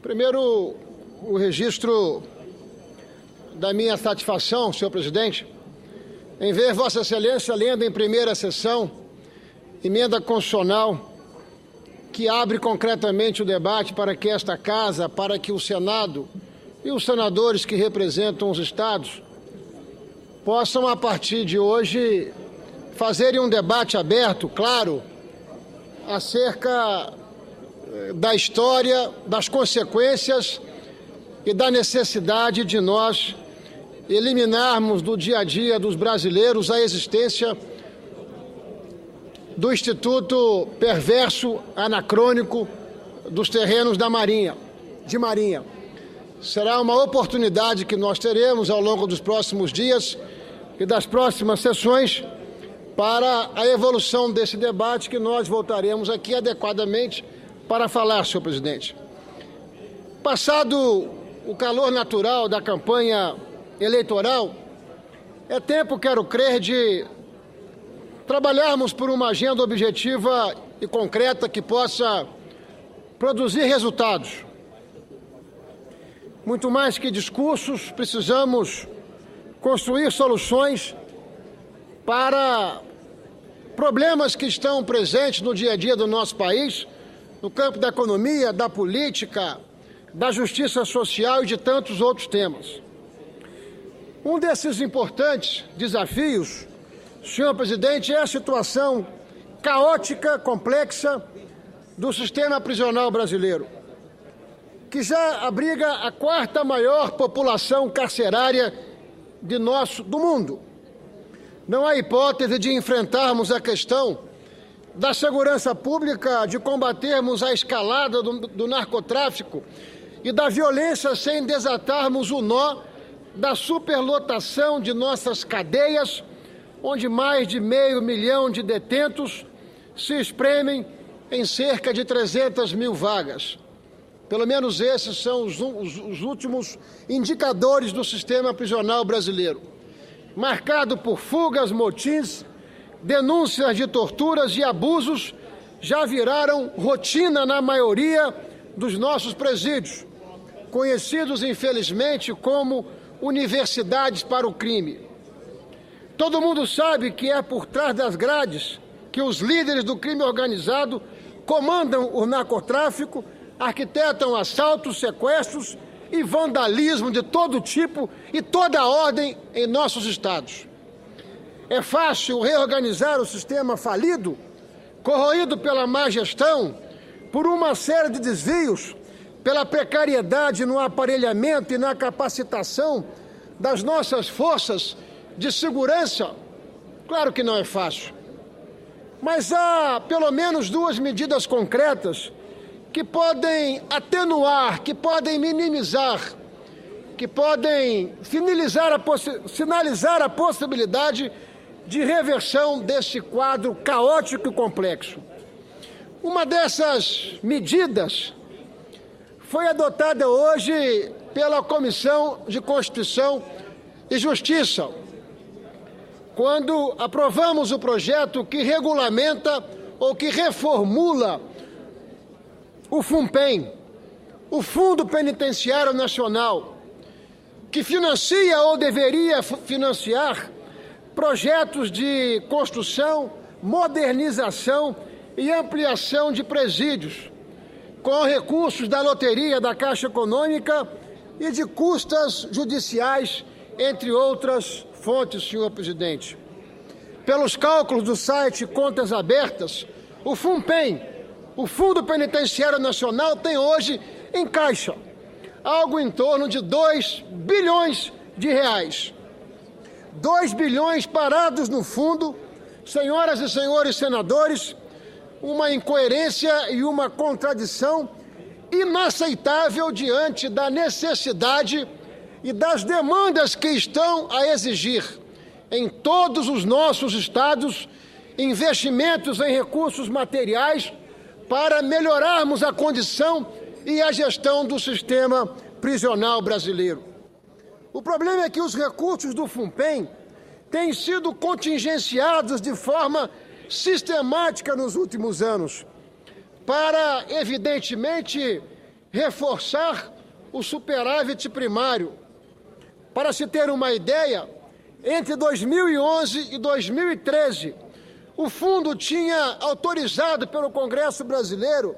Primeiro, o registro da minha satisfação, senhor presidente, em ver Vossa Excelência lendo em primeira sessão emenda constitucional que abre concretamente o debate para que esta Casa, para que o Senado e os senadores que representam os estados possam, a partir de hoje, fazerem um debate aberto, claro, acerca da história, das consequências e da necessidade de nós eliminarmos do dia a dia dos brasileiros a existência do Instituto perverso, anacrônico dos terrenos da Marinha, de Marinha. Será uma oportunidade que nós teremos ao longo dos próximos dias e das próximas sessões para a evolução desse debate que nós voltaremos aqui adequadamente para falar, senhor presidente. Passado o calor natural da campanha eleitoral, é tempo, quero crer, de trabalharmos por uma agenda objetiva e concreta que possa produzir resultados. Muito mais que discursos, precisamos construir soluções para problemas que estão presentes no dia a dia do nosso país, no campo da economia, da política, da justiça social e de tantos outros temas. Um desses importantes desafios, senhor presidente, é a situação caótica, complexa do sistema prisional brasileiro, que já abriga a quarta maior população carcerária do mundo. Não há hipótese de enfrentarmos a questão da segurança pública, de combatermos a escalada do narcotráfico e da violência sem desatarmos o nó da superlotação de nossas cadeias, onde mais de 500 mil de detentos se espremem em cerca de 300 mil vagas. Pelo menos esses são os últimos indicadores do sistema prisional brasileiro, marcado por fugas, motins, denúncias de torturas e abusos já viraram rotina na maioria dos nossos presídios, conhecidos, infelizmente, como universidades para o crime. Todo mundo sabe que é por trás das grades que os líderes do crime organizado comandam o narcotráfico, arquitetam assaltos, sequestros e vandalismo de todo tipo e toda ordem em nossos estados. É fácil reorganizar o sistema falido, corroído pela má gestão, por uma série de desvios, pela precariedade no aparelhamento e na capacitação das nossas forças de segurança? Claro que não é fácil. Mas há pelo menos duas medidas concretas que podem atenuar, que podem minimizar, que podem sinalizar a possibilidade de reversão desse quadro caótico e complexo. Uma dessas medidas foi adotada hoje pela Comissão de Constituição e Justiça, quando aprovamos o projeto que regulamenta ou que reformula o FUNPEN, o Fundo Penitenciário Nacional, que financia ou deveria financiar projetos de construção, modernização e ampliação de presídios, com recursos da loteria da Caixa Econômica e de custas judiciais, entre outras fontes, senhor presidente. Pelos cálculos do site Contas Abertas, o FUNPEN, o Fundo Penitenciário Nacional, tem hoje em caixa algo em torno de 2 bilhões de reais. 2 bilhões parados no fundo, senhoras e senhores senadores, uma incoerência e uma contradição inaceitável diante da necessidade e das demandas que estão a exigir em todos os nossos estados investimentos em recursos materiais para melhorarmos a condição e a gestão do sistema prisional brasileiro. O problema é que os recursos do FUNPEN têm sido contingenciados de forma sistemática nos últimos anos para, evidentemente, reforçar o superávit primário. Para se ter uma ideia, entre 2011 e 2013, o fundo tinha autorizado pelo Congresso Brasileiro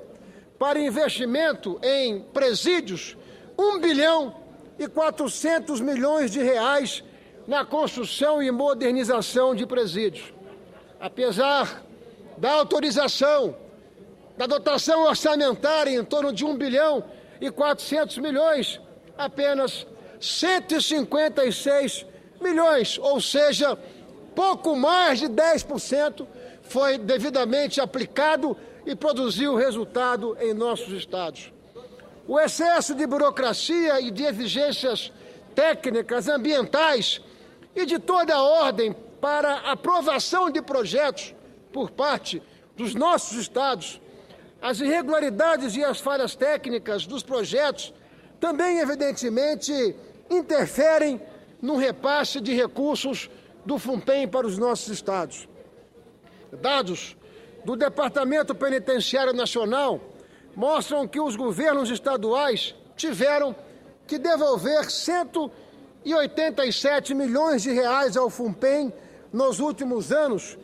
para investimento em presídios 1 bilhão e 400 milhões de reais na construção e modernização de presídios. Apesar da autorização, da dotação orçamentária em torno de 1 bilhão e 400 milhões, apenas 156 milhões, ou seja, pouco mais de 10% foi devidamente aplicado e produziu resultado em nossos estados. O excesso de burocracia e de exigências técnicas, ambientais e de toda ordem para aprovação de projetos por parte dos nossos estados, as irregularidades e as falhas técnicas dos projetos também, evidentemente, interferem no repasse de recursos do FUNPEM para os nossos estados. Dados do Departamento Penitenciário Nacional mostram que os governos estaduais tiveram que devolver 187 milhões de reais ao FUNPEM nos últimos anos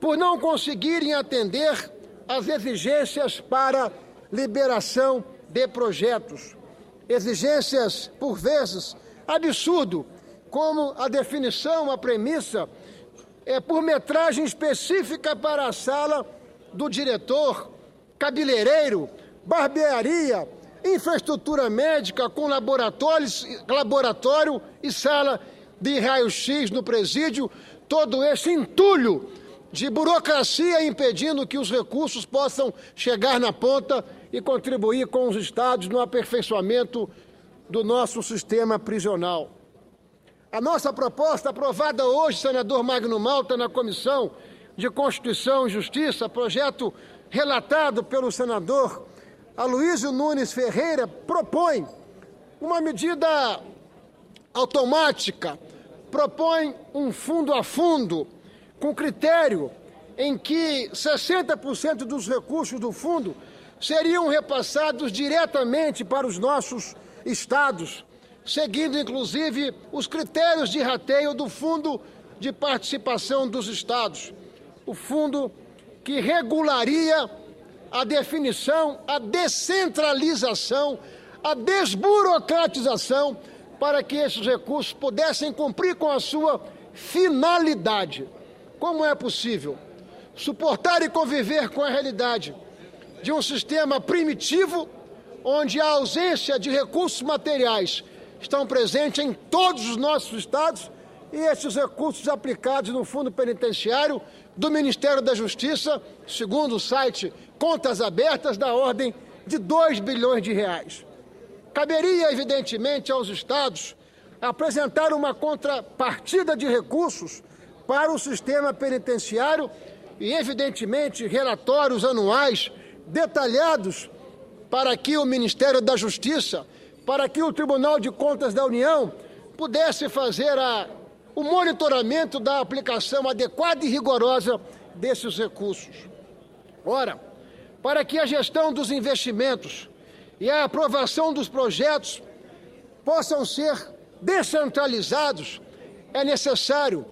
por não conseguirem atender às exigências para liberação de projetos. Exigências, por vezes, absurdo, como a definição, a premissa, por metragem específica para a sala do diretor, cabeleireiro, barbearia, infraestrutura médica com laboratório e sala de raio-x no presídio, todo esse entulho de burocracia impedindo que os recursos possam chegar na ponta e contribuir com os estados no aperfeiçoamento do nosso sistema prisional. A nossa proposta, aprovada hoje, senador Magno Malta, na Comissão de Constituição e Justiça, projeto relatado pelo senador Aloysio Nunes Ferreira, propõe uma medida automática, propõe um fundo a fundo, com critério em que 60% dos recursos do fundo seriam repassados diretamente para os nossos estados, seguindo, inclusive, os critérios de rateio do Fundo de Participação dos Estados. O fundo que regularia a definição, a descentralização, a desburocratização, para que esses recursos pudessem cumprir com a sua finalidade. Como é possível suportar e conviver com a realidade de um sistema primitivo, onde a ausência de recursos materiais estão presentes em todos os nossos estados e esses recursos aplicados no Fundo Penitenciário do Ministério da Justiça, segundo o site Contas Abertas, da ordem de 2 bilhões de reais. Caberia, evidentemente, aos estados apresentar uma contrapartida de recursos para o sistema penitenciário e, evidentemente, relatórios anuais detalhados para que o Ministério da Justiça, para que o Tribunal de Contas da União pudesse fazer o monitoramento da aplicação adequada e rigorosa desses recursos. Ora, para que a gestão dos investimentos e a aprovação dos projetos possam ser descentralizados, é necessário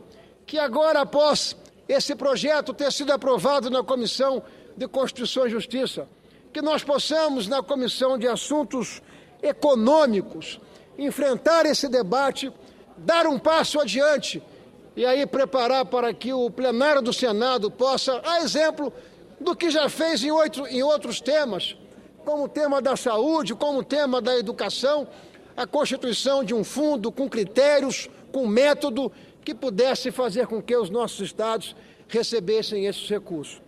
que agora, após esse projeto ter sido aprovado na Comissão de Constituição e Justiça, que nós possamos, na Comissão de Assuntos Econômicos, enfrentar esse debate, dar um passo adiante e aí preparar para que o plenário do Senado possa, a exemplo do que já fez em outros temas, como o tema da saúde, como o tema da educação, a constituição de um fundo com critérios, com método, que pudesse fazer com que os nossos estados recebessem esses recursos.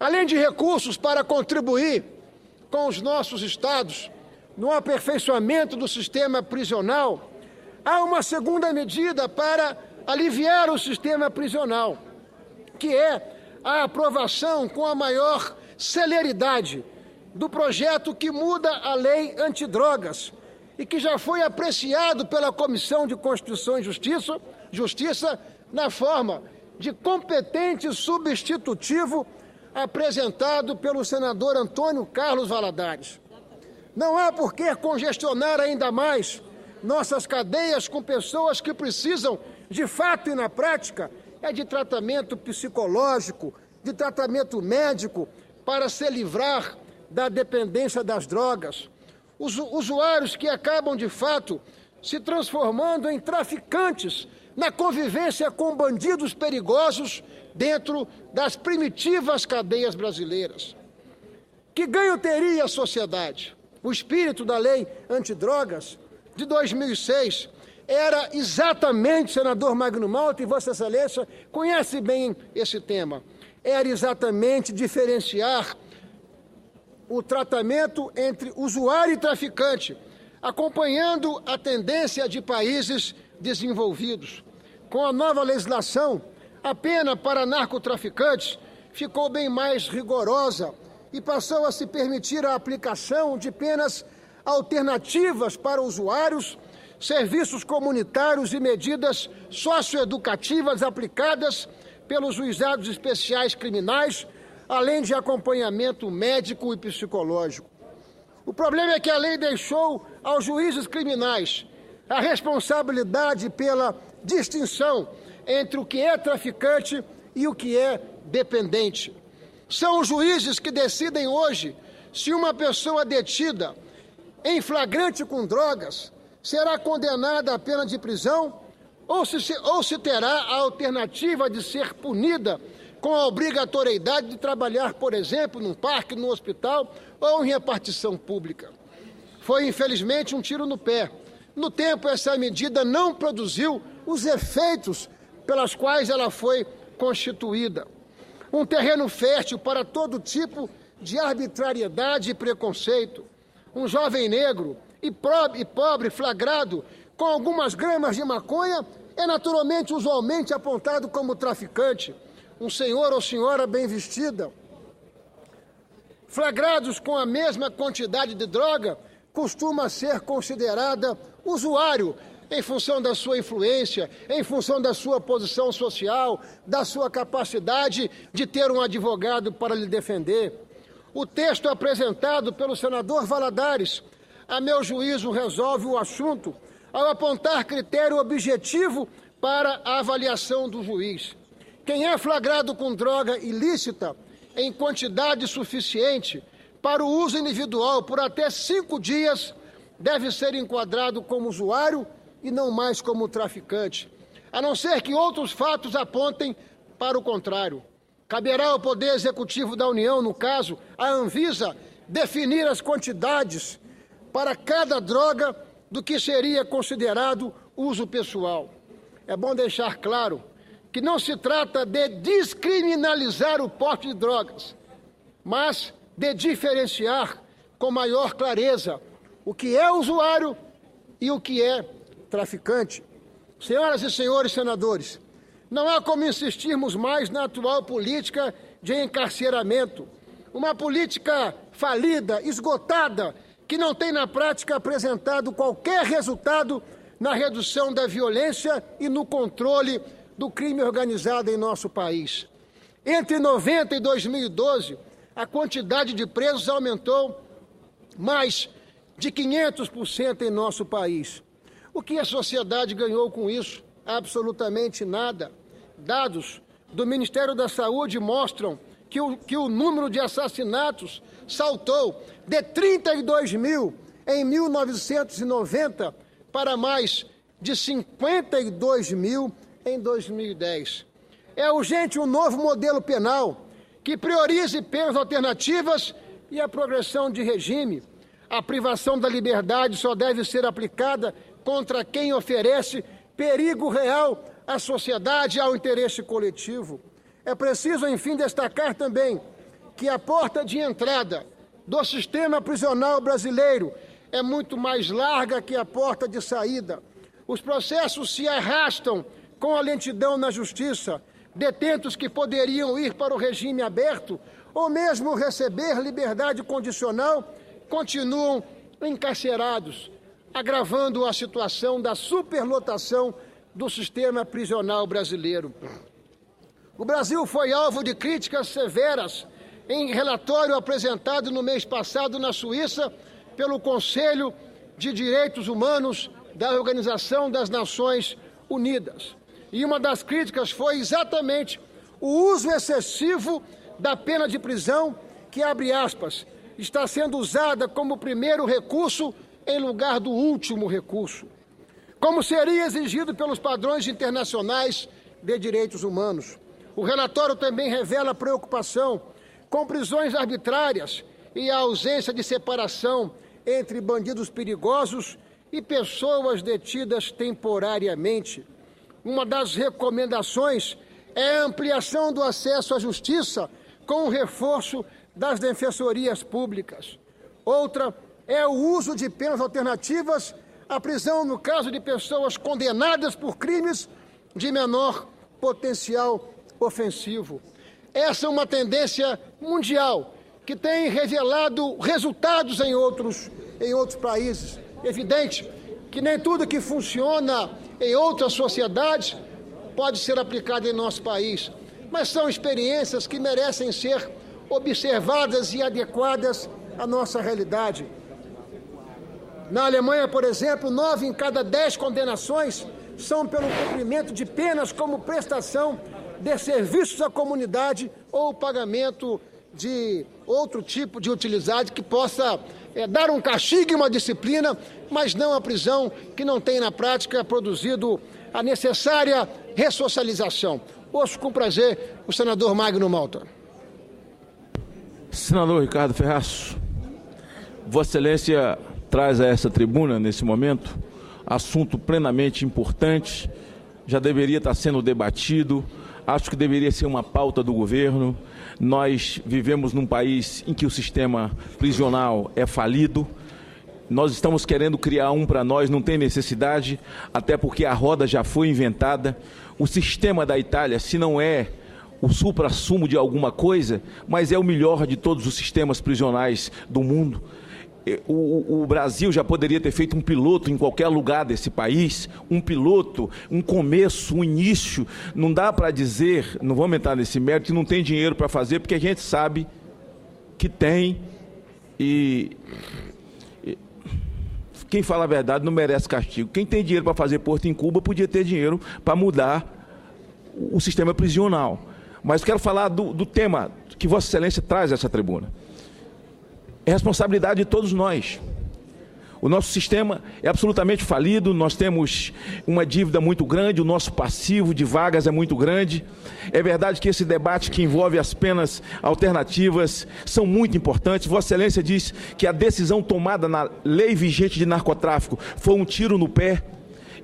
Além de recursos para contribuir com os nossos estados no aperfeiçoamento do sistema prisional, há uma segunda medida para aliviar o sistema prisional, que é a aprovação com a maior celeridade do projeto que muda a lei antidrogas e que já foi apreciado pela Comissão de Constituição e Justiça na forma de competente substitutivo apresentado pelo senador Antônio Carlos Valadares. Não há por que congestionar ainda mais nossas cadeias com pessoas que precisam, de fato e na prática, de tratamento psicológico, de tratamento médico, para se livrar da dependência das drogas. Os usuários que acabam, de fato, se transformando em traficantes na convivência com bandidos perigosos dentro das primitivas cadeias brasileiras. Que ganho teria a sociedade? O espírito da lei antidrogas de 2006 era exatamente, senador Magno Malta, e Vossa Excelência conhece bem esse tema, era exatamente diferenciar o tratamento entre usuário e traficante, acompanhando a tendência de países desenvolvidos. Com a nova legislação, a pena para narcotraficantes ficou bem mais rigorosa e passou a se permitir a aplicação de penas alternativas para usuários, serviços comunitários e medidas socioeducativas aplicadas pelos juizados especiais criminais, além de acompanhamento médico e psicológico. O problema é que a lei deixou aos juízes criminais a responsabilidade pela distinção entre o que é traficante e o que é dependente. São os juízes que decidem hoje se uma pessoa detida em flagrante com drogas será condenada à pena de prisão ou se terá a alternativa de ser punida com a obrigatoriedade de trabalhar, por exemplo, num parque, num hospital ou em repartição pública. Foi, infelizmente, um tiro no pé. No tempo, essa medida não produziu os efeitos pelas quais ela foi constituída. Um terreno fértil para todo tipo de arbitrariedade e preconceito. Um jovem negro e pobre flagrado com algumas gramas de maconha é naturalmente usualmente apontado como traficante. Um senhor ou senhora bem vestida, flagrados com a mesma quantidade de droga, costuma ser considerada usuário em função da sua influência, em função da sua posição social, da sua capacidade de ter um advogado para lhe defender. O texto apresentado pelo senador Valadares, a meu juízo, resolve o assunto ao apontar critério objetivo para a avaliação do juiz. Quem é flagrado com droga ilícita em quantidade suficiente para o uso individual por até 5 dias deve ser enquadrado como usuário e não mais como traficante, a não ser que outros fatos apontem para o contrário. Caberá ao Poder Executivo da União, no caso, a Anvisa, definir as quantidades para cada droga do que seria considerado uso pessoal. É bom deixar claro que não se trata de descriminalizar o porte de drogas, mas de diferenciar com maior clareza o que é usuário e o que é traficante. Senhoras e senhores senadores, não há como insistirmos mais na atual política de encarceramento, uma política falida, esgotada, que não tem na prática apresentado qualquer resultado na redução da violência e no controle do crime organizado em nosso país. Entre 90 e 2012, a quantidade de presos aumentou mais de 500% em nosso país. O que a sociedade ganhou com isso? Absolutamente nada. Dados do Ministério da Saúde mostram que o número de assassinatos saltou de 32 mil em 1990 para mais de 52 mil em 2010. É urgente um novo modelo penal que priorize penas alternativas e a progressão de regime. A privação da liberdade só deve ser aplicada contra quem oferece perigo real à sociedade e ao interesse coletivo. É preciso, enfim, destacar também que a porta de entrada do sistema prisional brasileiro é muito mais larga que a porta de saída. Os processos se arrastam com a lentidão na justiça. Detentos que poderiam ir para o regime aberto ou mesmo receber liberdade condicional continuam encarcerados, agravando a situação da superlotação do sistema prisional brasileiro. O Brasil foi alvo de críticas severas em relatório apresentado no mês passado na Suíça pelo Conselho de Direitos Humanos da Organização das Nações Unidas. E uma das críticas foi exatamente o uso excessivo da pena de prisão, que, abre aspas, está sendo usada como primeiro recurso em lugar do último recurso, como seria exigido pelos padrões internacionais de direitos humanos. O relatório também revela preocupação com prisões arbitrárias e a ausência de separação entre bandidos perigosos e pessoas detidas temporariamente. Uma das recomendações é a ampliação do acesso à justiça com o reforço das defensorias públicas. Outra é o uso de penas alternativas à prisão no caso de pessoas condenadas por crimes de menor potencial ofensivo. Essa é uma tendência mundial que tem revelado resultados em outros países. Evidente que nem tudo que funciona em outras sociedades pode ser aplicado em nosso país, mas são experiências que merecem ser observadas e adequadas à nossa realidade. Na Alemanha, por exemplo, 9 em cada 10 condenações são pelo cumprimento de penas como prestação de serviços à comunidade ou pagamento de outro tipo de utilidade que possa dar um castigo e uma disciplina, mas não a prisão, que não tem na prática produzido a necessária ressocialização. Ouço com prazer o senador Magno Malta. Senador Ricardo Ferraz, Vossa Excelência traz a essa tribuna, nesse momento, assunto plenamente importante, já deveria estar sendo debatido, acho que deveria ser uma pauta do governo. Nós vivemos num país em que o sistema prisional é falido. Nós estamos querendo criar um para nós, não tem necessidade, até porque a roda já foi inventada. O sistema da Itália, se não é o suprassumo de alguma coisa, mas é o melhor de todos os sistemas prisionais do mundo. O Brasil já poderia ter feito um piloto em qualquer lugar desse país, um piloto, um começo, um início. Não dá para dizer, não vamos entrar nesse mérito, que não tem dinheiro para fazer, porque a gente sabe que tem e quem fala a verdade não merece castigo. Quem tem dinheiro para fazer Porto em Cuba podia ter dinheiro para mudar o sistema prisional. Mas quero falar do tema que Vossa Excelência traz a essa tribuna. É responsabilidade de todos nós. O nosso sistema é absolutamente falido, nós temos uma dívida muito grande, o nosso passivo de vagas é muito grande. É verdade que esse debate que envolve as penas alternativas são muito importantes. Vossa Excelência diz que a decisão tomada na lei vigente de narcotráfico foi um tiro no pé.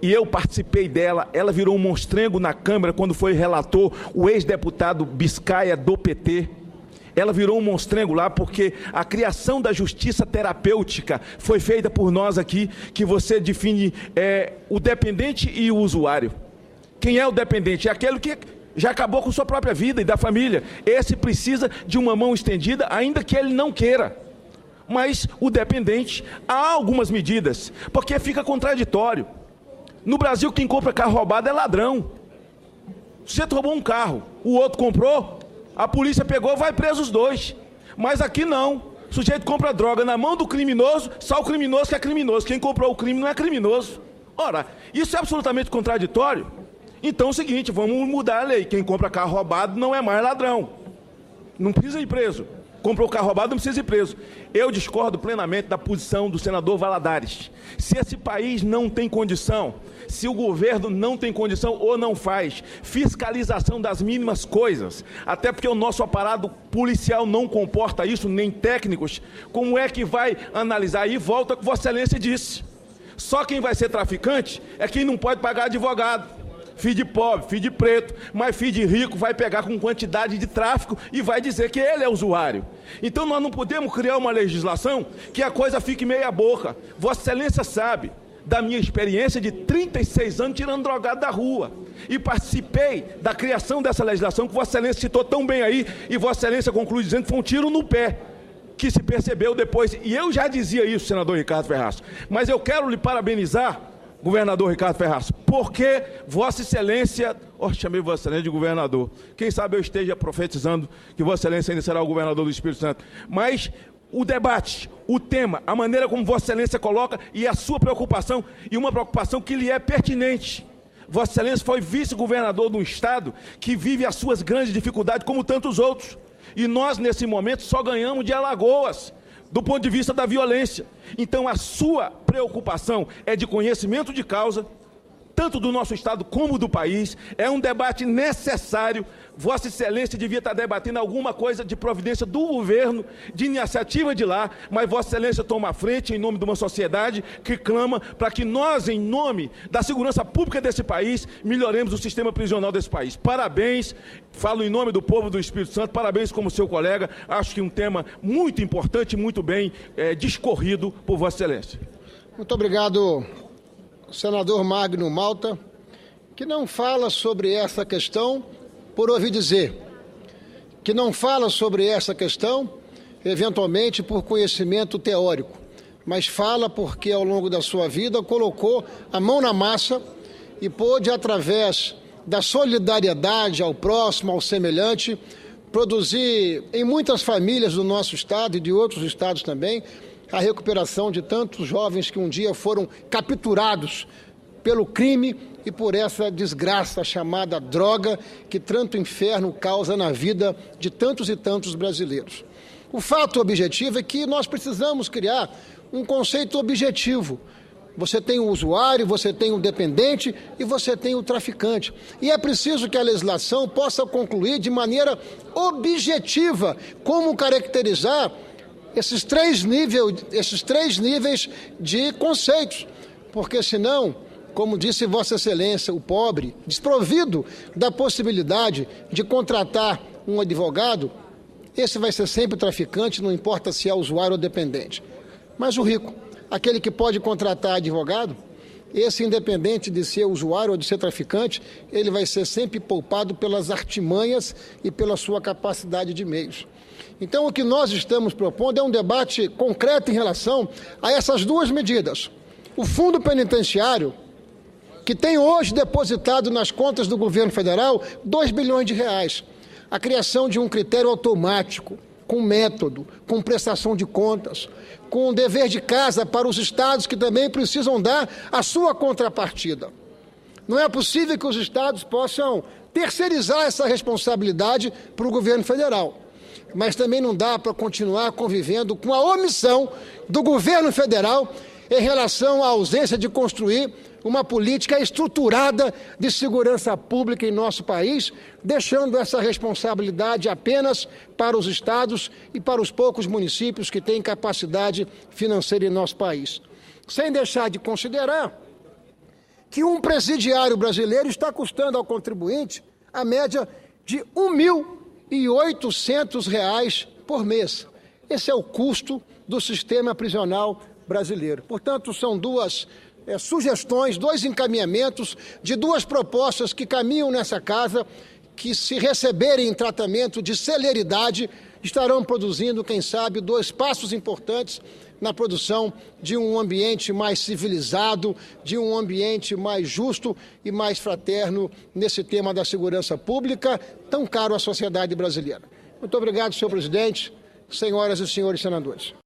E eu participei dela, ela virou um monstrengo na Câmara quando foi relator o ex-deputado Biscaia do PT. Ela virou um monstrengo lá porque a criação da justiça terapêutica foi feita por nós aqui, que você define o dependente e o usuário. Quem é o dependente? É aquele que já acabou com sua própria vida e da família. Esse precisa de uma mão estendida, ainda que ele não queira. Mas o dependente, há algumas medidas, porque fica contraditório. No Brasil, quem compra carro roubado é ladrão. Você roubou um carro, o outro comprou, a polícia pegou, vai preso os dois. Mas aqui não. O sujeito compra droga na mão do criminoso, só o criminoso que é criminoso. Quem comprou o crime não é criminoso. Ora, isso é absolutamente contraditório. Então é o seguinte, vamos mudar a lei. Quem compra carro roubado não é mais ladrão. Não precisa ir preso. Comprou carro roubado, não precisa ir preso. Eu discordo plenamente da posição do senador Valadares. Se esse país não tem condição, se o governo não tem condição ou não faz fiscalização das mínimas coisas, até porque o nosso aparato policial não comporta isso, nem técnicos, como é que vai analisar? E volta o que Vossa Excelência disse. Só quem vai ser traficante é quem não pode pagar advogado. Filho de pobre, filho de preto, mas filho de rico vai pegar com quantidade de tráfico e vai dizer que ele é usuário. Então nós não podemos criar uma legislação que a coisa fique meia boca. Vossa Excelência sabe da minha experiência de 36 anos tirando drogado da rua. E participei da criação dessa legislação que Vossa Excelência citou tão bem aí, e Vossa Excelência conclui dizendo que foi um tiro no pé, que se percebeu depois. E eu já dizia isso, senador Ricardo Ferraz. Mas eu quero lhe parabenizar, governador Ricardo Ferraz, porque Vossa Excelência, chamei Vossa Excelência de governador, quem sabe eu esteja profetizando que Vossa Excelência ainda será o governador do Espírito Santo, mas o debate, o tema, a maneira como Vossa Excelência coloca e a sua preocupação, e uma preocupação que lhe é pertinente. Vossa Excelência foi vice-governador de um estado que vive as suas grandes dificuldades, como tantos outros. E nós, nesse momento, só ganhamos de Alagoas, do ponto de vista da violência. Então, a sua preocupação é de conhecimento de causa, tanto do nosso estado como do país. É um debate necessário. Vossa Excelência devia estar debatendo alguma coisa de providência do governo, de iniciativa de lá, mas Vossa Excelência toma a frente em nome de uma sociedade que clama para que nós, em nome da segurança pública desse país, melhoremos o sistema prisional desse país. Parabéns, falo em nome do povo do Espírito Santo, parabéns como seu colega, acho que um tema muito importante, muito bem discorrido por Vossa Excelência. Muito obrigado, senador Magno Malta, que não fala sobre essa questão por ouvir dizer, que não fala sobre essa questão, eventualmente por conhecimento teórico, mas fala porque ao longo da sua vida colocou a mão na massa e pôde, através da solidariedade ao próximo, ao semelhante, produzir em muitas famílias do nosso estado e de outros estados também, a recuperação de tantos jovens que um dia foram capturados pelo crime e por essa desgraça chamada droga que tanto inferno causa na vida de tantos e tantos brasileiros. O fato objetivo é que nós precisamos criar um conceito objetivo. Você tem o usuário, você tem o dependente e você tem o traficante. E é preciso que a legislação possa concluir de maneira objetiva como caracterizar esses três níveis de conceitos, porque senão, como disse Vossa Excelência, o pobre, desprovido da possibilidade de contratar um advogado, esse vai ser sempre traficante, não importa se é usuário ou dependente. Mas o rico, aquele que pode contratar advogado, esse, independente de ser usuário ou de ser traficante, ele vai ser sempre poupado pelas artimanhas e pela sua capacidade de meios. Então, o que nós estamos propondo é um debate concreto em relação a essas duas medidas. O fundo penitenciário, que tem hoje depositado nas contas do governo federal 2 bilhões de reais. A criação de um critério automático, com método, com prestação de contas, com dever de casa para os estados que também precisam dar a sua contrapartida. Não é possível que os estados possam terceirizar essa responsabilidade para o governo federal. Mas também não dá para continuar convivendo com a omissão do governo federal em relação à ausência de construir uma política estruturada de segurança pública em nosso país, deixando essa responsabilidade apenas para os estados e para os poucos municípios que têm capacidade financeira em nosso país. Sem deixar de considerar que um presidiário brasileiro está custando ao contribuinte a média de R$ 1.800 por mês. Esse é o custo do sistema prisional brasileiro. Portanto, são duas sugestões, dois encaminhamentos de duas propostas que caminham nessa casa, que, se receberem em tratamento de celeridade, estarão produzindo, quem sabe, dois passos importantes na produção de um ambiente mais civilizado, de um ambiente mais justo e mais fraterno nesse tema da segurança pública, tão caro à sociedade brasileira. Muito obrigado, senhor presidente, senhoras e senhores senadores.